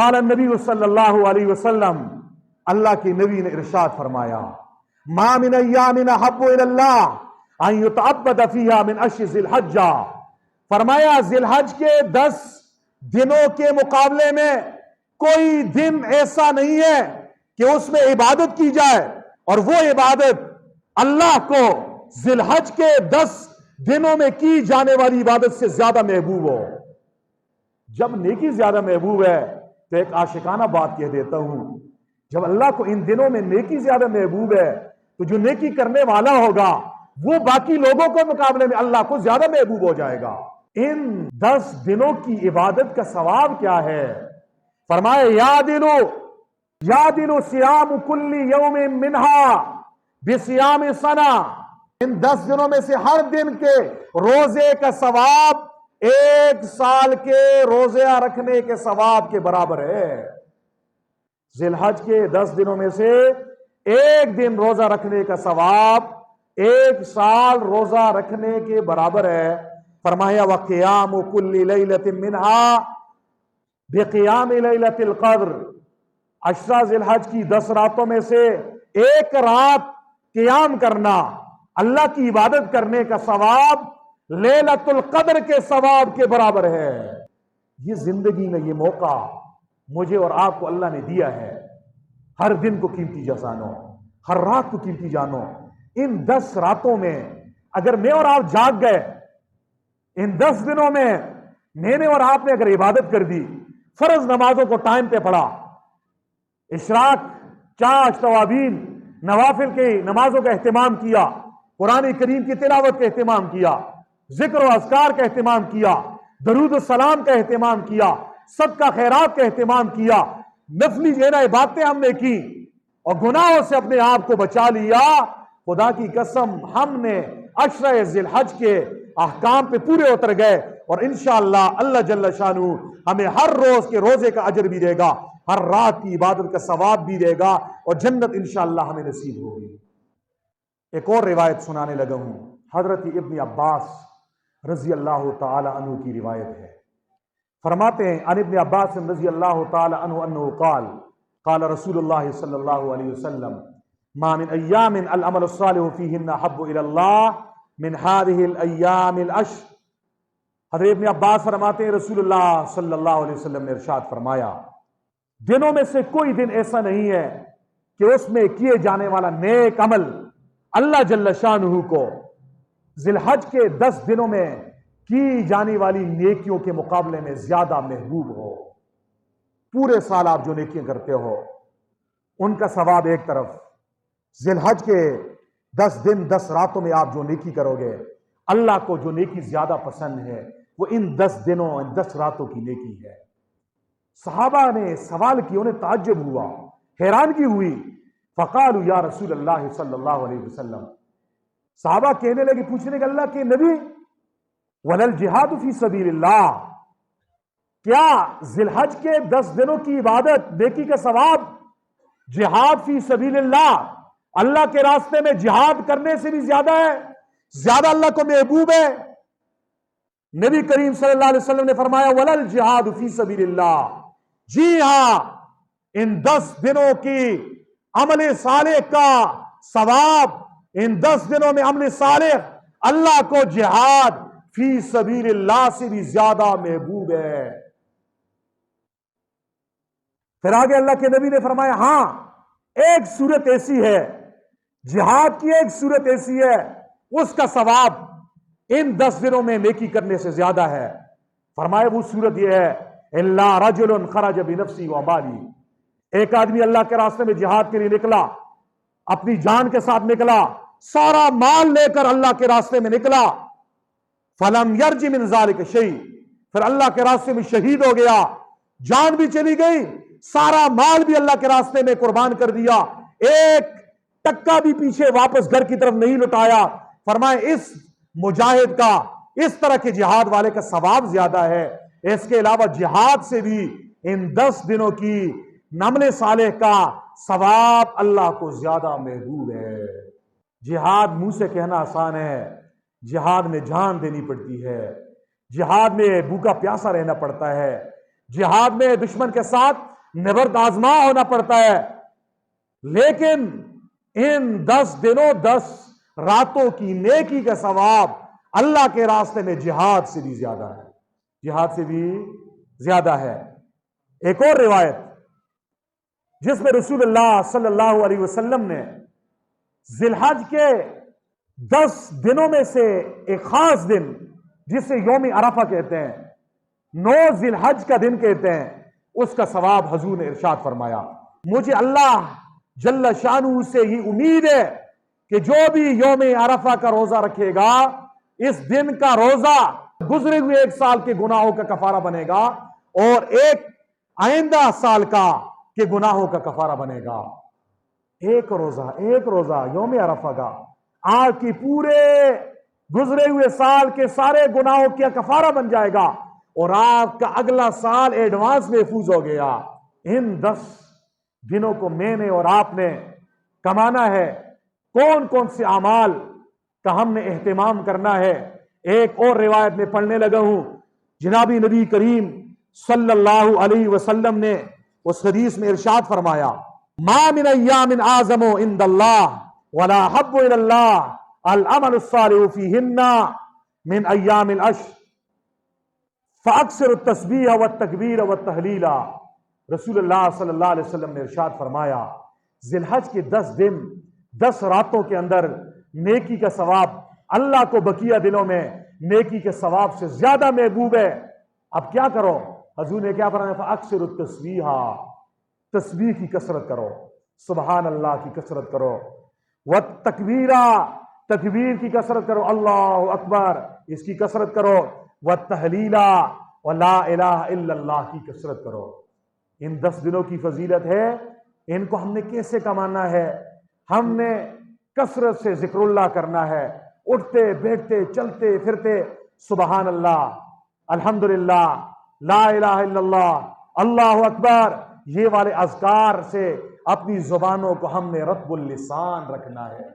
قال النبی صلی اللہ علیہ وسلم، اللہ کے نبی نے ارشاد فرمایا، ما من ایام احب الی اللہ ان یتعبد فیہا من اشہر ذی الحجہ، فرمایا ذی الحج کے 10 دنوں کے مقابلے میں کوئی دن ایسا نہیں ہے کہ اس میں عبادت کی جائے اور وہ عبادت اللہ کو ذی الحج کے 10 دنوں میں کی جانے والی عبادت سے زیادہ محبوب ہو۔ جب نیکی زیادہ محبوب ہے تو ایک عاشقانہ بات کہہ دیتا ہوں، جب اللہ کو ان دنوں میں نیکی زیادہ محبوب ہے تو جو نیکی کرنے والا ہوگا وہ باقی لوگوں کے مقابلے میں اللہ کو زیادہ محبوب ہو جائے گا۔ ان 10 دنوں کی عبادت کا ثواب کیا ہے؟ فرمائے یادلو صیام کل یوم منہا بصیام سنہ، ان 10 دنوں میں سے ہر دن کے روزے کا ثواب 1 سال کے روزہ رکھنے کے ثواب کے برابر ہے۔ ذی الحج کے 10 دنوں میں سے ایک دن روزہ رکھنے کا ثواب 1 سال روزہ رکھنے کے برابر ہے۔ فرمایا وقیام کل لیلۃ منہا بقیام لیلۃ القدر، 10 ذی الحج کی 10 راتوں میں سے ایک رات قیام کرنا، اللہ کی عبادت کرنے کا ثواب لیلۃ القدر کے ثواب کے برابر ہے۔ یہ زندگی میں یہ موقع مجھے اور آپ کو اللہ نے دیا ہے، ہر دن کو قیمتی جانو، ہر رات کو قیمتی جانو۔ ان 10 راتوں میں اگر میں اور آپ جاگ گئے، ان 10 دنوں میں میں نے اور آپ نے اگر عبادت کر دی، فرض نمازوں کو ٹائم پہ پڑھا، اشراق، چاش، توابین، نوافل کی نمازوں کا اہتمام کیا، قرآن کریم کی تلاوت کا اہتمام کیا، ذکر و اذکار کا اہتمام کیا، درود السلام کا اہتمام کیا، صدقہ خیرات کا اہتمام کیا، نفلی عبادتیں ہم نے کی اور گناہوں سے اپنے آپ کو بچا لیا، خدا کی قسم ہم نے 10 ذی الحج کے احکام پہ پورے اتر گئے، اور انشاءاللہ اللہ جل شانہ ہمیں ہر روز کے روزے کا اجر بھی دے گا، ہر رات کی عبادت کا ثواب بھی دے گا، اور جنت انشاءاللہ ہمیں نصیب ہوگی۔ ایک اور روایت سنانے لگا ہوں، حضرت ابن عباس رضی اللہ تعالی عنہ کی روایت ہے، فرماتے ہیں عن ابن عباس رضی اللہ تعالی عنہ انہ قال قال رسول اللہ صلی اللہ علیہ وسلم ما من ایام العمل الصالح فیہن احب الی اللہ من هذه الایام العشر۔ حضرت ابن عباس فرماتے ہیں رسول اللہ صلی اللہ علیہ وسلم نے ارشاد فرمایا، دنوں میں سے کوئی دن ایسا نہیں ہے کہ اس میں کیے جانے والا نیک عمل اللہ جل شانہ کو ذی الحج کے 10 دنوں میں کی جانے والی نیکیوں کے مقابلے میں زیادہ محبوب ہو۔ پورے سال آپ جو نیکیاں کرتے ہو ان کا ثواب ایک طرف، ذی الحج کے 10 دن 10 راتوں میں آپ جو نیکی کرو گے، اللہ کو جو نیکی زیادہ پسند ہے وہ ان 10 دنوں ان 10 راتوں کی نیکی ہے۔ صحابہ نے سوال کیا، انہیں تعجب ہوا، حیرانگی ہوئی، فقالوا یا رسول اللہ صلی اللہ علیہ وسلم، صحابہ کہنے لگے، پوچھنے کہ اللہ کے نبی وَلَا الْجِهَادُ فِي سَبِيلِ اللَّهِ، کیا ذی الحج کے 10 دنوں کی عبادت نیکی کا ثواب جہاد فی سبیل اللہ، اللہ کے راستے میں جہاد کرنے سے بھی زیادہ ہے، زیادہ اللہ کو محبوب ہے؟ نبی کریم صلی اللہ علیہ وسلم نے فرمایا وَلَا الْجِهَادُ فِي سَبِيلِ اللَّهِ، جی ہاں، ان 10 دنوں کی عمل صالح کا ثواب، ان 10 دنوں میں عمل صالح اللہ کو جہاد فی سبیل اللہ سے بھی زیادہ محبوب ہے۔ پھر آگے اللہ کے نبی نے فرمایا ہاں، ایک صورت ایسی ہے، جہاد کی ایک صورت ایسی ہے، اس کا ثواب ان 10 دنوں میں نیکی کرنے سے زیادہ ہے۔ فرمایا وہ صورت یہ ہے الا رجل خرج بنفسی و مالی، ایک آدمی اللہ کے راستے میں جہاد کے لیے نکلا، اپنی جان کے ساتھ نکلا، سارا مال لے کر اللہ کے راستے میں نکلا، فلم یرج من ذلک شیء، پھر اللہ کے راستے میں شہید ہو گیا، جان بھی چلی گئی، سارا مال بھی اللہ کے راستے میں قربان کر دیا، ایک ٹکا بھی پیچھے واپس گھر کی طرف نہیں لٹایا، فرمائے اس مجاہد کا، اس طرح کے جہاد والے کا ثواب زیادہ ہے۔ اس کے علاوہ جہاد سے بھی ان 10 دنوں کی عمل صالح کا ثواب اللہ کو زیادہ محبوب ہے۔ جہاد منہ سے کہنا آسان ہے، جہاد میں جان دینی پڑتی ہے، جہاد میں بھوکا پیاسا رہنا پڑتا ہے، جہاد میں دشمن کے ساتھ نبرد آزما ہونا پڑتا ہے، لیکن ان 10 دنوں 10 راتوں کی نیکی کا ثواب اللہ کے راستے میں جہاد سے بھی زیادہ ہے، جہاد سے بھی زیادہ ہے۔ ایک اور روایت جس میں رسول اللہ صلی اللہ علیہ وسلم نے ذی الحج کے 10 دنوں میں سے ایک خاص دن جسے یوم عرفہ کہتے ہیں، 9 ذی الحج کا دن کہتے ہیں، اس کا ثواب حضور نے ارشاد فرمایا، مجھے اللہ جل شانہ سے ہی امید ہے کہ جو بھی یوم عرفہ کا روزہ رکھے گا، اس دن کا روزہ گزرے ہوئے 1 سال کے گناہوں کا کفارہ بنے گا اور ایک آئندہ سال کا کے گناہوں کا کفارہ بنے گا۔ ایک روزہ یوم عرفہ کا آپ کی پورے گزرے ہوئے سال کے سارے گناہوں کا کفارہ بن جائے گا اور آپ کا اگلا سال ایڈوانس محفوظ ہو گیا۔ ان 10 دنوں کو میں نے اور آپ نے کمانا ہے، کون کون سے اعمال کا ہم نے اہتمام کرنا ہے۔ ایک اور روایت میں پڑھنے لگا ہوں، جنابی نبی کریم صلی اللہ علیہ وسلم نے اس حدیث میں ارشاد فرمایا، ما من ایام اعظم عند اللہ ولا حب الى اللہ العمل الصالح فیہن من ایام العشر فاکثر التسبیح والتکبیر والتہلیل۔ رسول اللہ صلی اللہ علیہ وسلم نے ارشاد فرمایا، ذی الحج کے 10 دن 10 راتوں کے اندر نیکی کا ثواب اللہ کو بقیہ دنوں میں نیکی کے ثواب سے زیادہ محبوب ہے۔ اب کیا کرو؟ حضور نے کیا فرمایا؟ فاکثر التسبیح، تسبیح کی کثرت کرو، سبحان اللہ کی کثرت کرو، والتکبیر، تکبیر کی کثرت کرو، اللہ اکبر اس کی کثرت کرو، والتہلیل، ولا الہ الا اللہ کی کثرت کرو۔ ان 10 دنوں کی فضیلت ہے، ان کو ہم نے کیسے کمانا ہے؟ ہم نے کثرت سے ذکر اللہ کرنا ہے، اٹھتے بیٹھتے چلتے پھرتے سبحان اللہ، الحمدللہ، لا الہ الا اللہ، اللہ اکبر، یہ والے اذکار سے اپنی زبانوں کو ہم نے رطب اللسان رکھنا ہے۔